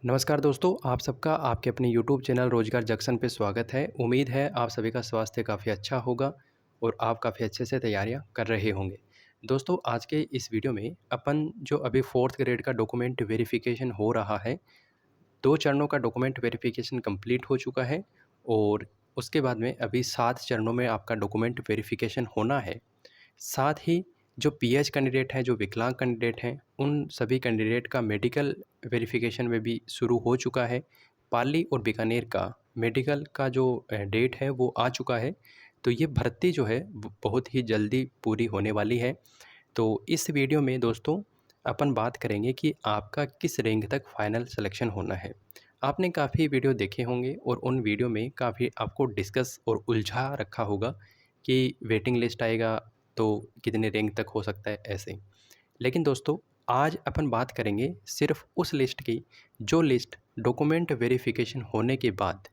नमस्कार दोस्तों, आप सबका आपके अपने यूट्यूब चैनल रोजगार जंक्शन पे स्वागत है। उम्मीद है आप सभी का स्वास्थ्य काफ़ी अच्छा होगा और आप काफ़ी अच्छे से तैयारियां कर रहे होंगे। दोस्तों, आज के इस वीडियो में अपन जो अभी 4th ग्रेड का डॉक्यूमेंट वेरिफिकेशन हो रहा है, 2 चरणों का डॉक्यूमेंट वेरिफिकेशन कंप्लीट हो चुका है और उसके बाद में अभी 7 चरणों में आपका डॉक्यूमेंट वेरिफिकेशन होना है। साथ ही जो पीएच कैंडिडेट हैं, जो विकलांग कैंडिडेट हैं, उन सभी कैंडिडेट का मेडिकल वेरिफिकेशन में भी शुरू हो चुका है। पाली और बीकानेर का मेडिकल का जो डेट है वो आ चुका है। तो ये भर्ती जो है वो बहुत ही जल्दी पूरी होने वाली है। तो इस वीडियो में दोस्तों अपन बात करेंगे कि आपका किस रैंक तक फाइनल सिलेक्शन होना है। आपने काफ़ी वीडियो देखे होंगे और उन वीडियो में काफ़ी आपको डिस्कस और उलझा रखा होगा कि वेटिंग लिस्ट आएगा तो कितने रैंक तक हो सकता है ऐसे। लेकिन दोस्तों, आज अपन बात करेंगे सिर्फ उस लिस्ट की जो लिस्ट डॉक्यूमेंट वेरिफिकेशन होने के बाद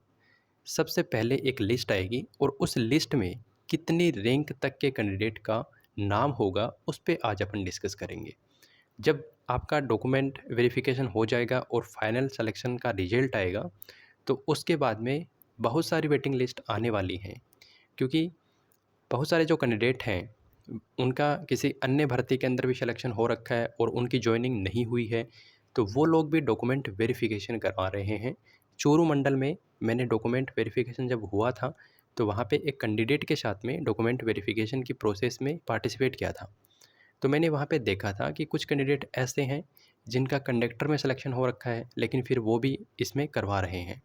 सबसे पहले एक लिस्ट आएगी और उस लिस्ट में कितनी रैंक तक के कैंडिडेट का नाम होगा, उस पे आज अपन डिस्कस करेंगे। जब आपका डॉक्यूमेंट वेरिफिकेशन हो जाएगा और फाइनल सिलेक्शन का रिजल्ट आएगा तो उसके बाद में बहुत सारी वेटिंग लिस्ट आने वाली हैं, क्योंकि बहुत सारे जो कैंडिडेट हैं उनका किसी अन्य भर्ती के अंदर भी सिलेक्शन हो रखा है और उनकी जॉइनिंग नहीं हुई है, तो वो लोग भी डॉक्यूमेंट वेरिफिकेशन करवा रहे हैं। चूरू मंडल में मैंने डॉक्यूमेंट वेरिफिकेशन जब हुआ था तो वहाँ पे एक कैंडिडेट के साथ में डॉक्यूमेंट वेरिफिकेशन की प्रोसेस में पार्टिसिपेट किया था। तो मैंने वहाँ पे देखा था कि कुछ कैंडिडेट ऐसे हैं जिनका कंडक्टर में सिलेक्शन हो रखा है, लेकिन फिर वो भी इसमें करवा रहे हैं,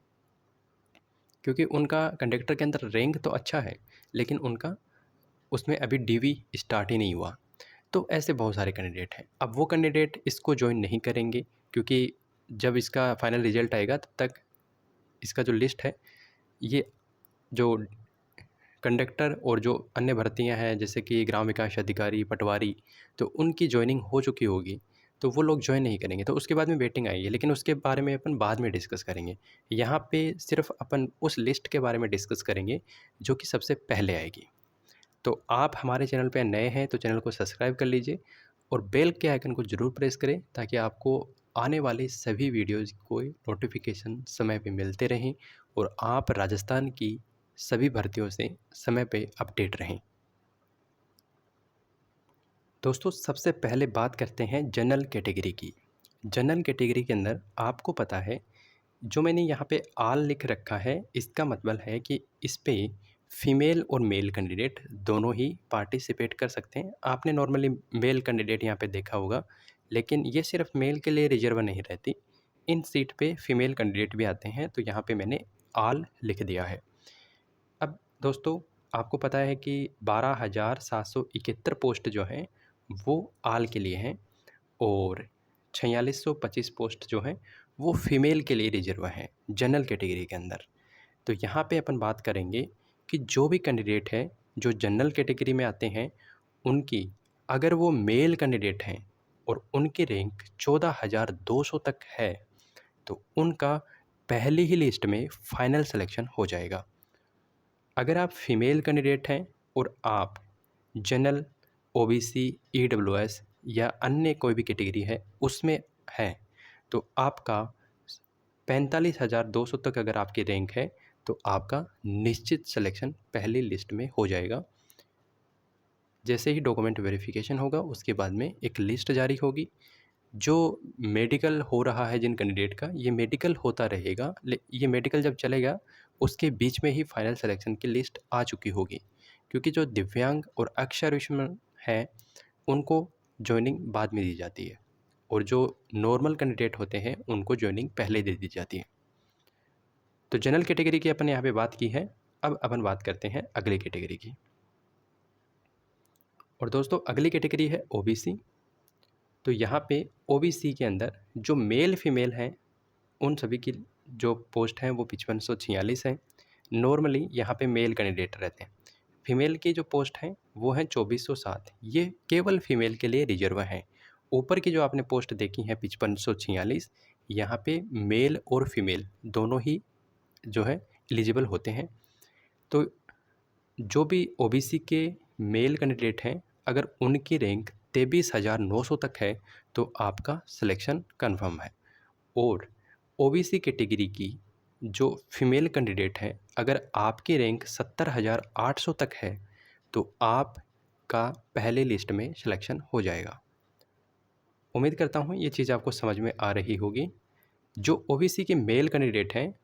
क्योंकि उनका कंडक्टर के अंदर रैंक तो अच्छा है लेकिन उनका उसमें अभी डीवी स्टार्ट ही नहीं हुआ। तो ऐसे बहुत सारे कैंडिडेट हैं। अब वो कैंडिडेट इसको जॉइन नहीं करेंगे, क्योंकि जब इसका फाइनल रिजल्ट आएगा तब तक इसका जो लिस्ट है, ये जो कंडक्टर और जो अन्य भर्तियां हैं जैसे कि ग्राम विकास अधिकारी, पटवारी, तो उनकी जॉइनिंग हो चुकी होगी, तो वो लोग जॉइन नहीं करेंगे। तो उसके बाद में वेटिंग आएगी, लेकिन उसके बारे में अपन बाद में डिस्कस करेंगे। यहाँ पे सिर्फ अपन उस लिस्ट के बारे में डिस्कस करेंगे जो कि सबसे पहले आएगी। तो आप हमारे चैनल पे नए हैं तो चैनल को सब्सक्राइब कर लीजिए और बेल के आइकन को ज़रूर प्रेस करें, ताकि आपको आने वाले सभी वीडियोज़ को नोटिफिकेशन समय पे मिलते रहें और आप राजस्थान की सभी भर्तियों से समय पे अपडेट रहें। दोस्तों, सबसे पहले बात करते हैं जनरल कैटेगरी की। जनरल कैटेगरी के अंदर आपको पता है, जो मैंने यहाँ पे आल लिख रखा है, इसका मतलब है कि इस पे फीमेल और मेल कैंडिडेट दोनों ही पार्टिसिपेट कर सकते हैं। आपने नॉर्मली मेल कैंडिडेट यहाँ पे देखा होगा, लेकिन ये सिर्फ मेल के लिए रिजर्व नहीं रहती, इन सीट पे फीमेल कैंडिडेट भी आते हैं। तो यहाँ पे मैंने आल लिख दिया है। अब दोस्तों, आपको पता है कि 12,771 पोस्ट जो हैं वो आल के लिए हैं और 4625 पोस्ट जो हैं वो फीमेल के लिए रिजर्व हैं जनरल कैटेगरी के अंदर। तो यहाँ पे अपन बात करेंगे कि जो भी कैंडिडेट है जो जनरल कैटेगरी में आते हैं, उनकी अगर वो मेल कैंडिडेट हैं और उनकी रैंक 14,200 तक है, तो उनका पहली ही लिस्ट में फाइनल सिलेक्शन हो जाएगा। अगर आप फीमेल कैंडिडेट हैं और आप जनरल, ओबीसी, ईडब्ल्यूएस या अन्य कोई भी कैटेगरी है उसमें हैं, तो आपका 45,200 तक अगर आपकी रैंक है तो आपका निश्चित सिलेक्शन पहली लिस्ट में हो जाएगा। जैसे ही डॉक्यूमेंट वेरिफिकेशन होगा उसके बाद में एक लिस्ट जारी होगी। जो मेडिकल हो रहा है जिन कैंडिडेट का, ये मेडिकल होता रहेगा, ये मेडिकल जब चलेगा उसके बीच में ही फाइनल सिलेक्शन की लिस्ट आ चुकी होगी, क्योंकि जो दिव्यांग और अक्षरविषम हैं उनको जॉइनिंग बाद में दी जाती है और जो नॉर्मल कैंडिडेट होते हैं उनको जॉइनिंग पहले दे दी जाती है। तो जनरल कैटेगरी की अपन यहाँ पे बात की है। अब अपन बात करते हैं अगली कैटेगरी की। और दोस्तों, अगली कैटेगरी है ओबीसी। तो यहाँ पे ओबीसी के अंदर जो मेल फीमेल हैं उन सभी की जो पोस्ट हैं वो 5546 हैं। नॉर्मली यहाँ पे मेल कैंडिडेट रहते हैं। फीमेल की जो पोस्ट हैं वो हैं 2407, ये केवल फीमेल के लिए रिजर्व हैं। ऊपर की जो आपने पोस्ट देखी है 5546, यहाँ पे मेल और फीमेल दोनों ही जो है एलिजिबल होते हैं। तो जो भी ओबीसी के मेल कैंडिडेट हैं, अगर उनकी रैंक 23,900 तक है तो आपका सिलेक्शन कन्फर्म है। और ओबीसी कैटेगरी की जो फीमेल कैंडिडेट है, अगर आपकी रैंक 70,800 तक है तो आपका पहले लिस्ट में सिलेक्शन हो जाएगा। उम्मीद करता हूँ ये चीज़ आपको समझ में आ रही होगी। जो ओबीसी के मेल कैंडिडेट हैं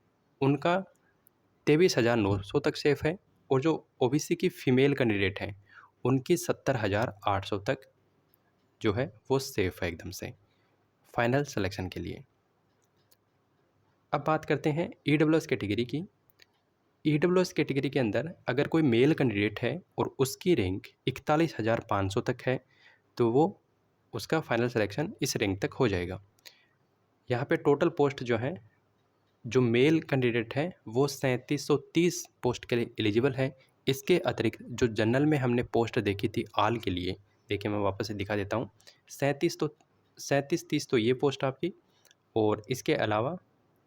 उनका 23,900 तक सेफ़ है, और जो ओबीसी की फ़ीमेल कैंडिडेट हैं उनकी 70,800 तक जो है वो सेफ़ है एकदम से फाइनल सिलेक्शन के लिए। अब बात करते हैं ईडब्ल्यूएस कैटेगरी की। ईडब्ल्यूएस कैटेगरी के अंदर अगर कोई मेल कैंडिडेट है और उसकी रैंक 41,500 तक है तो वो उसका फाइनल सिलेक्शन इस रैंक तक हो जाएगा। यहाँ पे टोटल पोस्ट जो है, जो मेल कैंडिडेट है वो 3730 पोस्ट के लिए एलिजिबल है। इसके अतिरिक्त जो जनरल में हमने पोस्ट देखी थी आल के लिए, देखिए मैं वापस से दिखा देता हूँ। 3730 तो ये पोस्ट आपकी, और इसके अलावा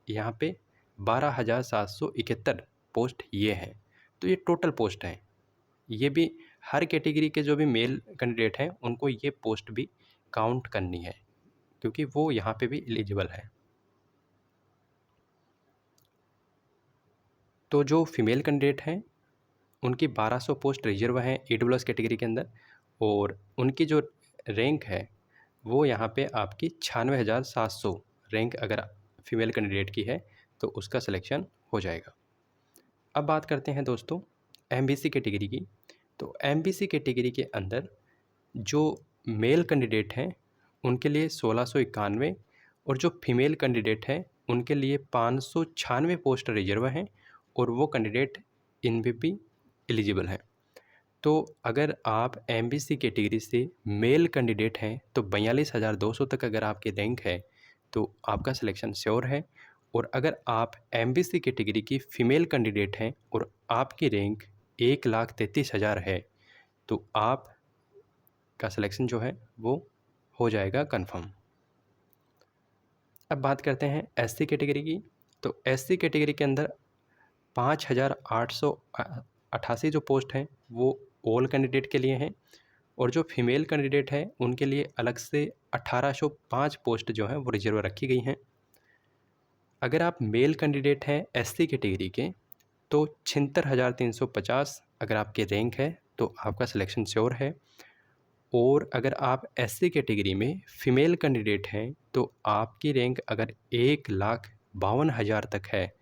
यहाँ पे 12,771 पोस्ट ये हैं। तो ये टोटल पोस्ट हैं। ये भी हर कैटेगरी के जो भी मेल कैंडिडेट हैं उनको ये पोस्ट भी काउंट करनी है, क्योंकि वो यहाँ पे भी एलिजिबल है। तो जो फीमेल कैंडिडेट हैं उनकी 1200 पोस्ट रिजर्व हैं ईडब्ल्यूएस कैटेगरी के अंदर, और उनकी जो रैंक है वो यहाँ पे आपकी 96,700 रैंक अगर फीमेल कैंडिडेट की है तो उसका सिलेक्शन हो जाएगा। अब बात करते हैं दोस्तों एमबीसी कैटेगरी की। तो एमबीसी कैटेगरी के अंदर जो मेल कैंडिडेट हैं उनके लिए 1691, और जो फीमेल कैंडिडेट हैं उनके लिए 596 पोस्ट रिजर्व हैं, और वो कैंडिडेट इनमें भी एलिजिबल हैं। तो अगर आप एमबीसी कैटेगरी से मेल कैंडिडेट हैं तो 42,200 तक अगर आपकी रैंक है तो आपका सिलेक्शन श्योर है। और अगर आप एमबीसी कैटेगरी की फ़ीमेल कैंडिडेट हैं और आपकी रैंक 1,33,000 है तो आपका सिलेक्शन जो है वो हो जाएगा कंफर्म। अब बात करते हैं एससी कैटेगरी की। तो एससी कैटेगरी के अंदर 5,888 जो पोस्ट हैं वो ऑल कैंडिडेट के लिए हैं, और जो फीमेल कैंडिडेट है उनके लिए अलग से 1,805 पोस्ट जो हैं वो रिजर्व रखी गई हैं। अगर आप मेल कैंडिडेट हैं एससी कैटेगरी के तो 76,350 अगर आपकी रैंक है तो आपका सिलेक्शन श्योर है। और अगर आप एससी कैटेगरी में फ़ीमेल कैंडिडेट हैं तो आपकी रैंक अगर 1,52,000 तक है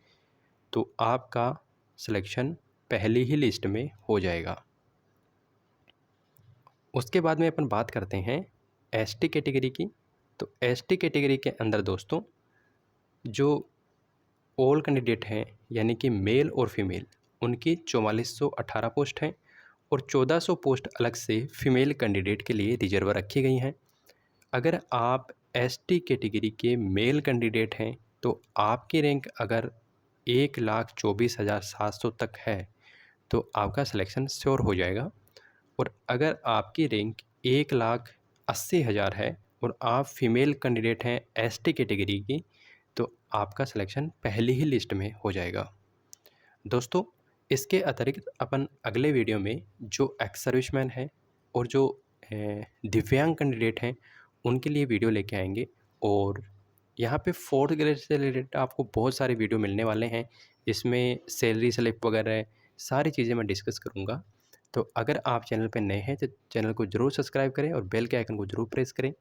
तो आपका सिलेक्शन पहली ही लिस्ट में हो जाएगा। उसके बाद में अपन बात करते हैं एसटी कैटेगरी की। तो एसटी कैटेगरी के अंदर दोस्तों जो ऑल कैंडिडेट हैं यानी कि मेल और फीमेल उनकी 4418 पोस्ट हैं, और 1400 पोस्ट अलग से फीमेल कैंडिडेट के लिए रिजर्व रखी गई हैं। अगर आप एसटी कैटेगरी के मेल कैंडिडेट हैं तो आपकी रैंक अगर 1,24,700 तक है तो आपका सिलेक्शन श्योर हो जाएगा। और अगर आपकी रैंक 1,80,000 है और आप फीमेल कैंडिडेट हैं एसटी कैटेगरी की तो आपका सिलेक्शन पहली ही लिस्ट में हो जाएगा। दोस्तों इसके अतिरिक्त अपन अगले वीडियो में जो एक्स सर्विसमैन हैं और जो दिव्यांग कैंडिडेट हैं उनके लिए वीडियो लेके आएंगे, और यहाँ पे फोर्थ ग्रेड से रिलेटेड आपको बहुत सारे वीडियो मिलने वाले हैं। इसमें सैलरी स्लिप वगैरह सारी चीज़ें मैं डिस्कस करूँगा। तो अगर आप चैनल पे नए हैं तो चैनल को ज़रूर सब्सक्राइब करें और बेल के आइकन को ज़रूर प्रेस करें।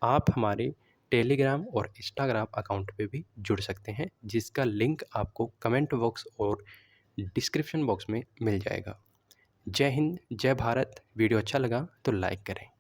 आप हमारे टेलीग्राम और इंस्टाग्राम अकाउंट पे भी जुड़ सकते हैं, जिसका लिंक आपको कमेंट बॉक्स और डिस्क्रिप्शन बॉक्स में मिल जाएगा। जय हिंद, जय भारत। वीडियो अच्छा लगा तो लाइक करें।